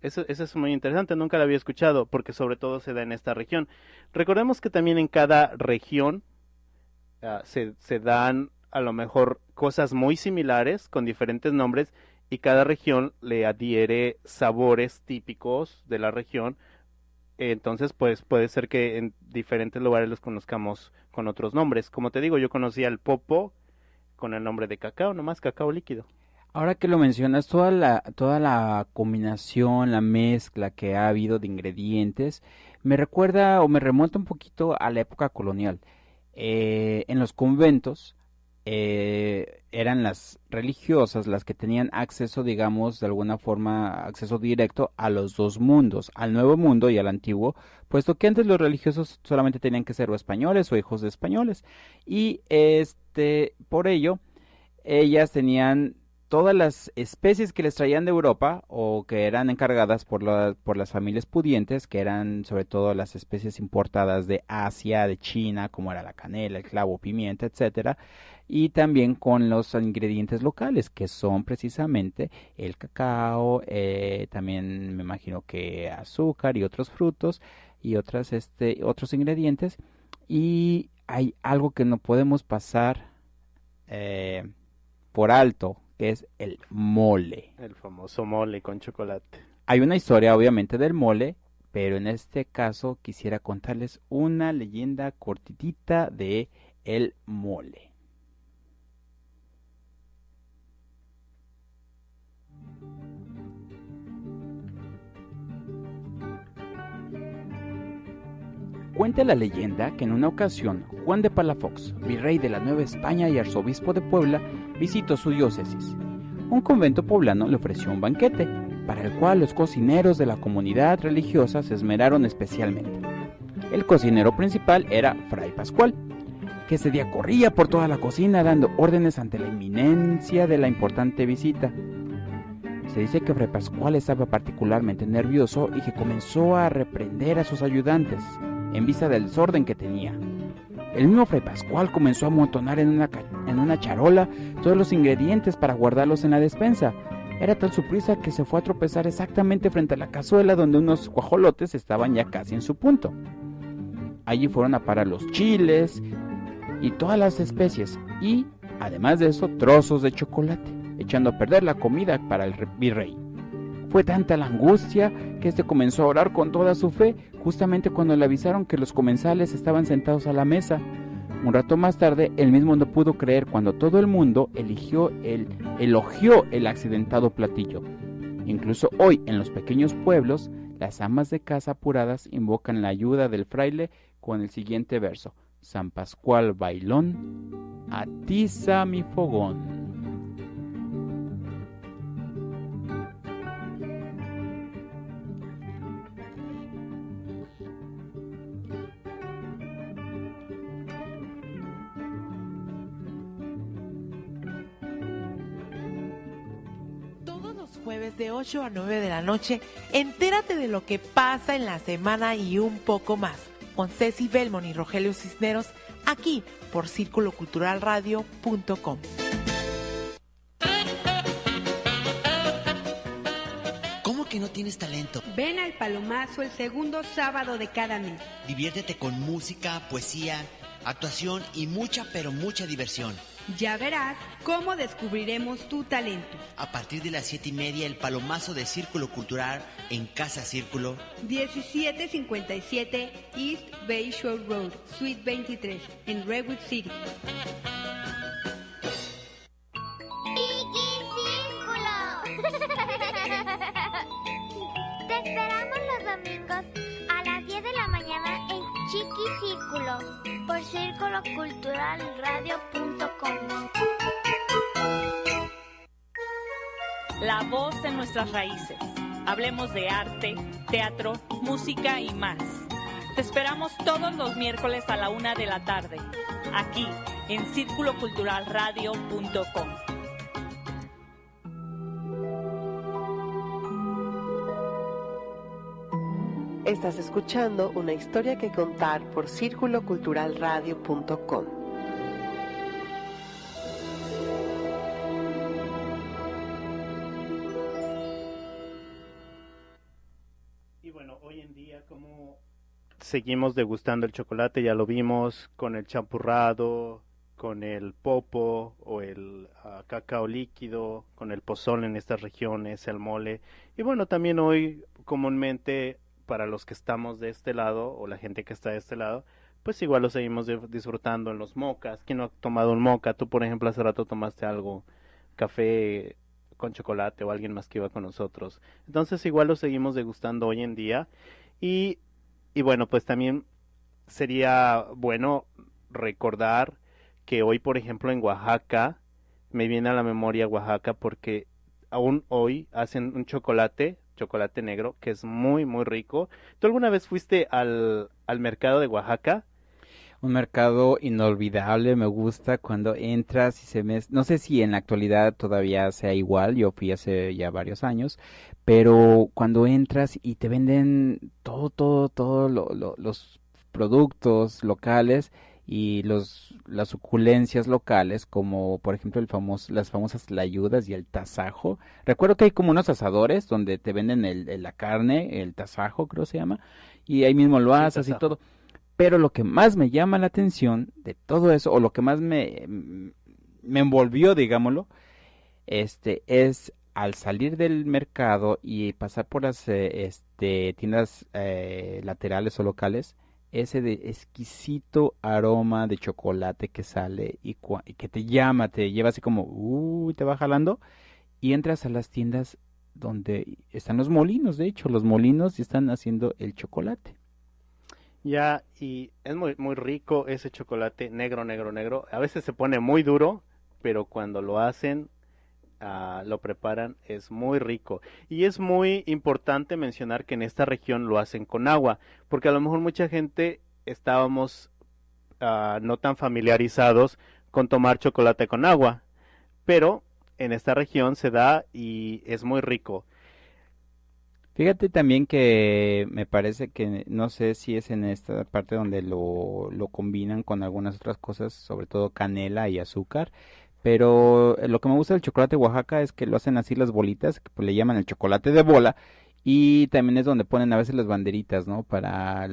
Eso es muy interesante, nunca la había escuchado, porque sobre todo se da en esta región. Recordemos que también en cada región se dan a lo mejor cosas muy similares con diferentes nombres, y cada región le adhiere sabores típicos de la región. Entonces, pues puede ser que en diferentes lugares los conozcamos con otros nombres. Como te digo, yo conocía el popo con el nombre de cacao, nomás cacao líquido. Ahora que lo mencionas, toda la combinación, la mezcla que ha habido de ingredientes, Me recuerda o me remonta un poquito a la época colonial. En los conventos eran las religiosas las que tenían acceso, digamos, de alguna forma, acceso directo a los dos mundos, al nuevo mundo y al antiguo, puesto que antes los religiosos solamente tenían que ser o españoles o hijos de españoles. Y por ello, ellas tenían todas las especies que les traían de Europa o que eran encargadas por las familias pudientes, que eran sobre todo las especies importadas de Asia, de China, como era la canela, el clavo, pimienta, etcétera, y también con los ingredientes locales, que son precisamente el cacao, también me imagino que azúcar y otros frutos y otros ingredientes. Y hay algo que no podemos pasar por alto, que es el mole. El famoso mole con chocolate. Hay una historia obviamente del mole, pero en este caso quisiera contarles una leyenda cortitita de el mole. Cuenta la leyenda que en una ocasión Juan de Palafox, virrey de la Nueva España y arzobispo de Puebla, visitó su diócesis. Un convento poblano le ofreció un banquete, para el cual los cocineros de la comunidad religiosa se esmeraron especialmente. El cocinero principal era Fray Pascual, que ese día corría por toda la cocina dando órdenes ante la inminencia de la importante visita. Se dice que Fray Pascual estaba particularmente nervioso y que comenzó a reprender a sus ayudantes, en vista del desorden que tenía. El mismo Fray Pascual comenzó a amontonar en una charola todos los ingredientes para guardarlos en la despensa. Era tal su prisa que se fue a tropezar exactamente frente a la cazuela donde unos guajolotes estaban ya casi en su punto. Allí fueron a parar los chiles y todas las especies y, además de eso, trozos de chocolate, echando a perder la comida para el virrey. Fue tanta la angustia que este comenzó a orar con toda su fe, justamente cuando le avisaron que los comensales estaban sentados a la mesa. Un rato más tarde, él mismo no pudo creer cuando todo el mundo elogió el accidentado platillo. Incluso hoy, en los pequeños pueblos, las amas de casa apuradas invocan la ayuda del fraile con el siguiente verso: San Pascual bailón, atiza mi fogón. Jueves de 8 a 9 de la noche, entérate de lo que pasa en la semana y un poco más, con Ceci Belmont y Rogelio Cisneros, aquí por circuloculturalradio.com. ¿Cómo que no tienes talento? Ven al Palomazo el segundo sábado de cada mes. Diviértete con música, poesía, actuación y mucha, pero mucha diversión. Ya verás cómo descubriremos tu talento. A partir de las 7:30, el Palomazo de Círculo Cultural en Casa Círculo. 1757 East Bayshore Road, Suite 23, en Redwood City. Te esperamos los domingos a las 10 de la mañana en Chiqui Círculo por circuloculturalradio.com. La voz de nuestras raíces. Hablemos de arte, teatro, música y más. Te esperamos todos los miércoles a la 1 de la tarde, aquí en circuloculturalradio.com. Estás escuchando una historia que contar por circuloculturalradio.com. Y bueno, hoy en día como seguimos degustando el chocolate, ya lo vimos con el champurrado, con el popo o el cacao líquido, con el pozole en estas regiones, el mole. Y bueno, también hoy comúnmente para los que estamos de este lado o la gente que está de este lado, pues igual lo seguimos disfrutando en los mocas. ¿Quién no ha tomado un moca? Tú, por ejemplo, hace rato tomaste algo, café con chocolate o alguien más que iba con nosotros. Entonces igual lo seguimos degustando hoy en día. Y Y bueno, pues también sería bueno recordar que hoy, por ejemplo, en Oaxaca, me viene a la memoria Oaxaca porque aún hoy hacen un chocolate negro, que es muy, muy rico. ¿Tú alguna vez fuiste al mercado de Oaxaca? Un mercado inolvidable, me gusta cuando entras y no sé si en la actualidad todavía sea igual, yo fui hace ya varios años, pero cuando entras y te venden los productos locales y las suculencias locales, como por ejemplo las famosas tlayudas y el tasajo. Recuerdo que hay como unos asadores donde te venden la carne, el tasajo creo se llama, y ahí mismo lo asas y todo. Pero lo que más me llama la atención de todo eso, o lo que más me envolvió, digámoslo, es al salir del mercado y pasar por las tiendas laterales o locales, ese de exquisito aroma de chocolate que sale y que te lleva así como, te va jalando, y entras a las tiendas donde están los molinos, de hecho, los molinos están haciendo el chocolate. Ya, y es muy, muy rico ese chocolate negro, negro, negro. A veces se pone muy duro, pero cuando lo hacen, lo preparan, es muy rico. Y es muy importante mencionar que en esta región lo hacen con agua, porque a lo mejor mucha gente estábamos no tan familiarizados con tomar chocolate con agua, pero en esta región se da y es muy rico. Fíjate también que me parece que, no sé si es en esta parte donde lo combinan con algunas otras cosas, sobre todo canela y azúcar, pero lo que me gusta del chocolate de Oaxaca es que lo hacen así las bolitas, que pues le llaman el chocolate de bola, y también es donde ponen a veces las banderitas, ¿no? Para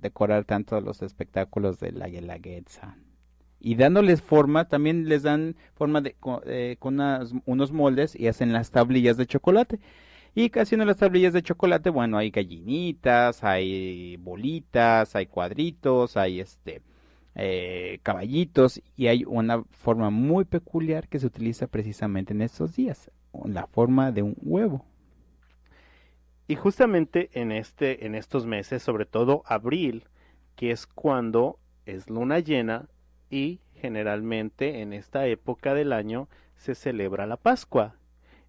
decorar tanto los espectáculos de la Guelaguetza. Y dándoles forma, también les dan forma con unos moldes y hacen las tablillas de chocolate. Y casi en las tablillas de chocolate, bueno, hay gallinitas, hay bolitas, hay cuadritos, hay caballitos, y hay una forma muy peculiar que se utiliza precisamente en estos días, la forma de un huevo. Y justamente en estos meses, sobre todo abril, que es cuando es luna llena y generalmente en esta época del año se celebra la Pascua.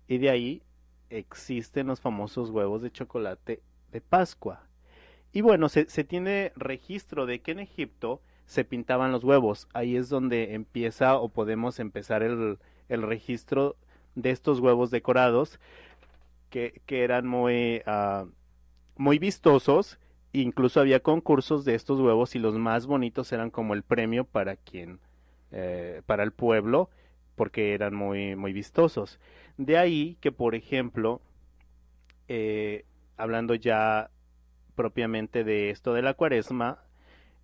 Y de ahí existen los famosos huevos de chocolate de Pascua. Y bueno, se tiene registro de que en Egipto se pintaban los huevos. Ahí es donde empieza o podemos empezar el registro de estos huevos decorados que eran muy vistosos. Incluso había concursos de estos huevos y los más bonitos eran como el premio para para el pueblo, porque eran muy, muy vistosos. De ahí que, por ejemplo, hablando ya propiamente de esto de la Cuaresma,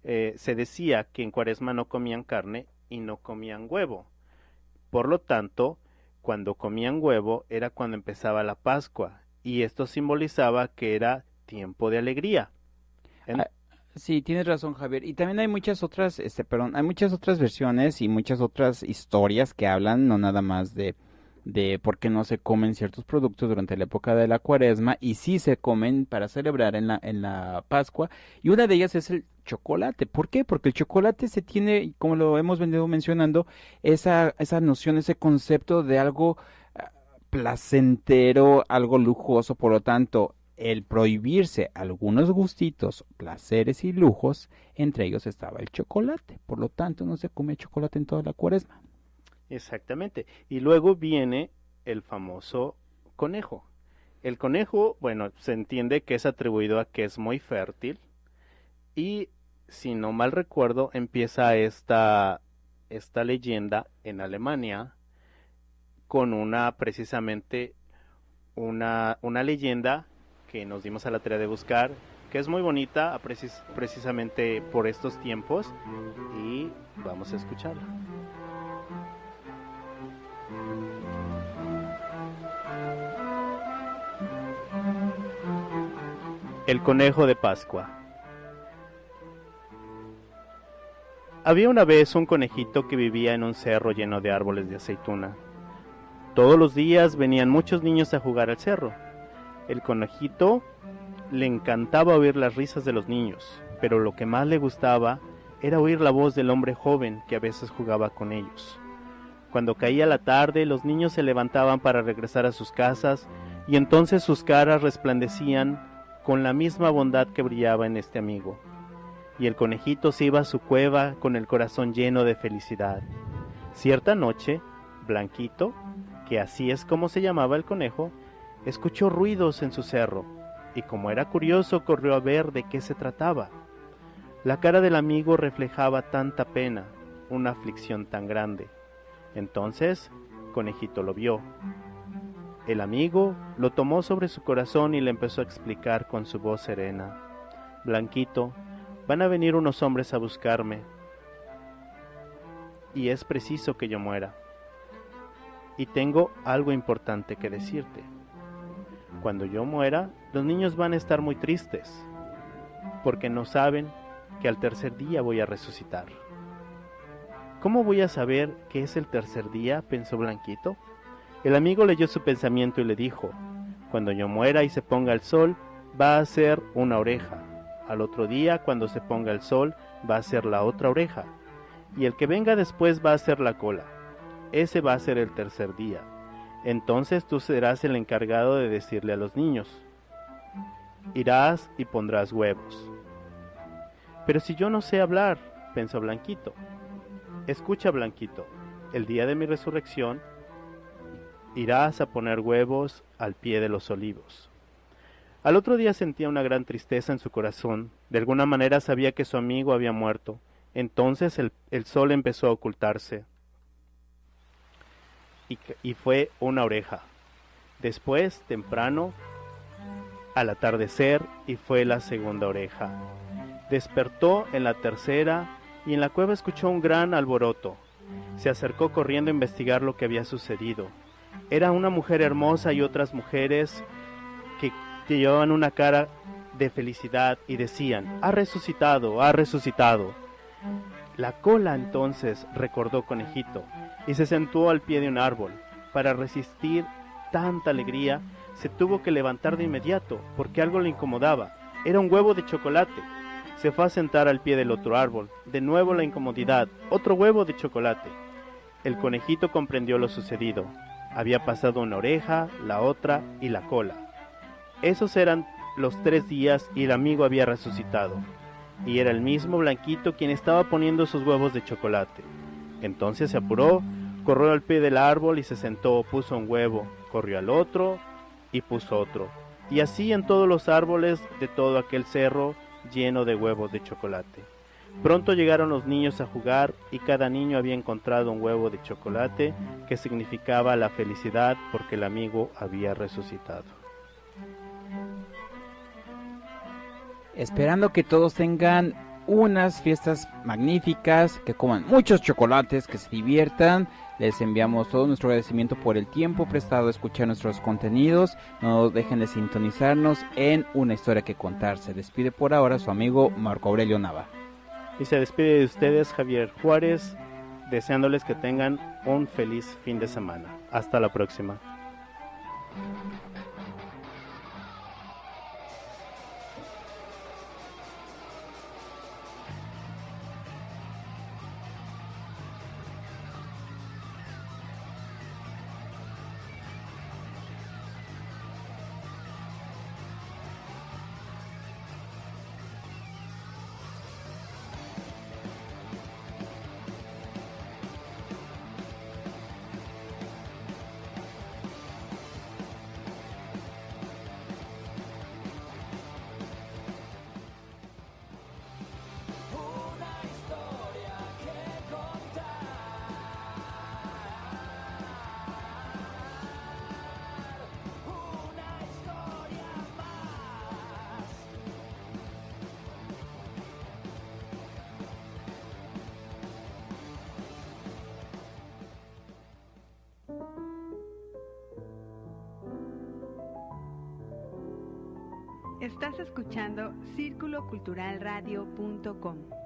se decía que en Cuaresma no comían carne y no comían huevo. Por lo tanto, cuando comían huevo era cuando empezaba la Pascua, y esto simbolizaba que era tiempo de alegría. Sí, tienes razón, Javier. Y también hay muchas otras, hay muchas otras versiones y muchas otras historias que hablan no nada más de por qué no se comen ciertos productos durante la época de la Cuaresma, y sí se comen para celebrar en la Pascua, y una de ellas es el chocolate. ¿Por qué? Porque el chocolate se tiene, como lo hemos venido mencionando, esa noción, ese concepto de algo placentero, algo lujoso. Por lo tanto, el prohibirse algunos gustitos, placeres y lujos, entre ellos estaba el chocolate. Por lo tanto, no se come chocolate en toda la Cuaresma. Exactamente. Y luego viene el famoso conejo. El conejo, bueno, se entiende que es atribuido a que es muy fértil, y si no mal recuerdo, empieza esta leyenda en Alemania con precisamente una leyenda que nos dimos a la tarea de buscar, que es muy bonita precisamente por estos tiempos, y vamos a escucharla. El conejo de Pascua. Había una vez un conejito que vivía en un cerro lleno de árboles de aceituna. Todos los días venían muchos niños a jugar al cerro. El conejito le encantaba oír las risas de los niños, pero lo que más le gustaba era oír la voz del hombre joven que a veces jugaba con ellos. Cuando caía la tarde, los niños se levantaban para regresar a sus casas y entonces sus caras resplandecían con la misma bondad que brillaba en este amigo. Y el conejito se iba a su cueva con el corazón lleno de felicidad. Cierta noche, Blanquito, que así es como se llamaba el conejo, escuchó ruidos en su cerro, y como era curioso corrió a ver de qué se trataba. La cara del amigo reflejaba tanta pena, una aflicción tan grande. Entonces, Conejito lo vio. El amigo lo tomó sobre su corazón y le empezó a explicar con su voz serena: Blanquito, van a venir unos hombres a buscarme, y es preciso que yo muera. Y tengo algo importante que decirte. Cuando yo muera, los niños van a estar muy tristes, porque no saben que al tercer día voy a resucitar. ¿Cómo voy a saber qué es el tercer día?, pensó Blanquito. El amigo leyó su pensamiento y le dijo: cuando yo muera y se ponga el sol, va a ser una oreja. Al otro día, cuando se ponga el sol, va a ser la otra oreja. Y el que venga después va a ser la cola. Ese va a ser el tercer día. Entonces tú serás el encargado de decirle a los niños: irás y pondrás huevos. Pero si yo no sé hablar, pensó Blanquito. Escucha, Blanquito, el día de mi resurrección irás a poner huevos al pie de los olivos. Al otro día sentía una gran tristeza en su corazón. De alguna manera sabía que su amigo había muerto. Entonces el sol empezó a ocultarse y fue una oreja. Después, temprano, al atardecer, y fue la segunda oreja. Despertó en la tercera y en la cueva escuchó un gran alboroto. Se acercó corriendo a investigar lo que había sucedido. Era una mujer hermosa y otras mujeres que llevaban una cara de felicidad y decían: ha resucitado, ha resucitado. La cola entonces recordó Conejito y se sentó al pie de un árbol. Para resistir tanta alegría, se tuvo que levantar de inmediato porque algo le incomodaba. Era un huevo de chocolate. Se fue a sentar al pie del otro árbol. De nuevo la incomodidad, otro huevo de chocolate. El conejito comprendió lo sucedido. Había pasado una oreja, la otra y la cola. Esos eran los 3 días y el amigo había resucitado. Y era el mismo Blanquito quien estaba poniendo sus huevos de chocolate. Entonces se apuró, corrió al pie del árbol y se sentó, puso un huevo, corrió al otro y puso otro. Y así en todos los árboles de todo aquel cerro lleno de huevos de chocolate. Pronto llegaron los niños a jugar y cada niño había encontrado un huevo de chocolate que significaba la felicidad porque el amigo había resucitado. Esperando que todos tengan unas fiestas magníficas, que coman muchos chocolates, que se diviertan. Les enviamos todo nuestro agradecimiento por el tiempo prestado a escuchar nuestros contenidos. No dejen de sintonizarnos en Una Historia que Contar. Se despide por ahora su amigo Marco Aurelio Nava. Y se despide de ustedes Javier Juárez, deseándoles que tengan un feliz fin de semana. Hasta la próxima. Estás escuchando circuloculturalradio.com.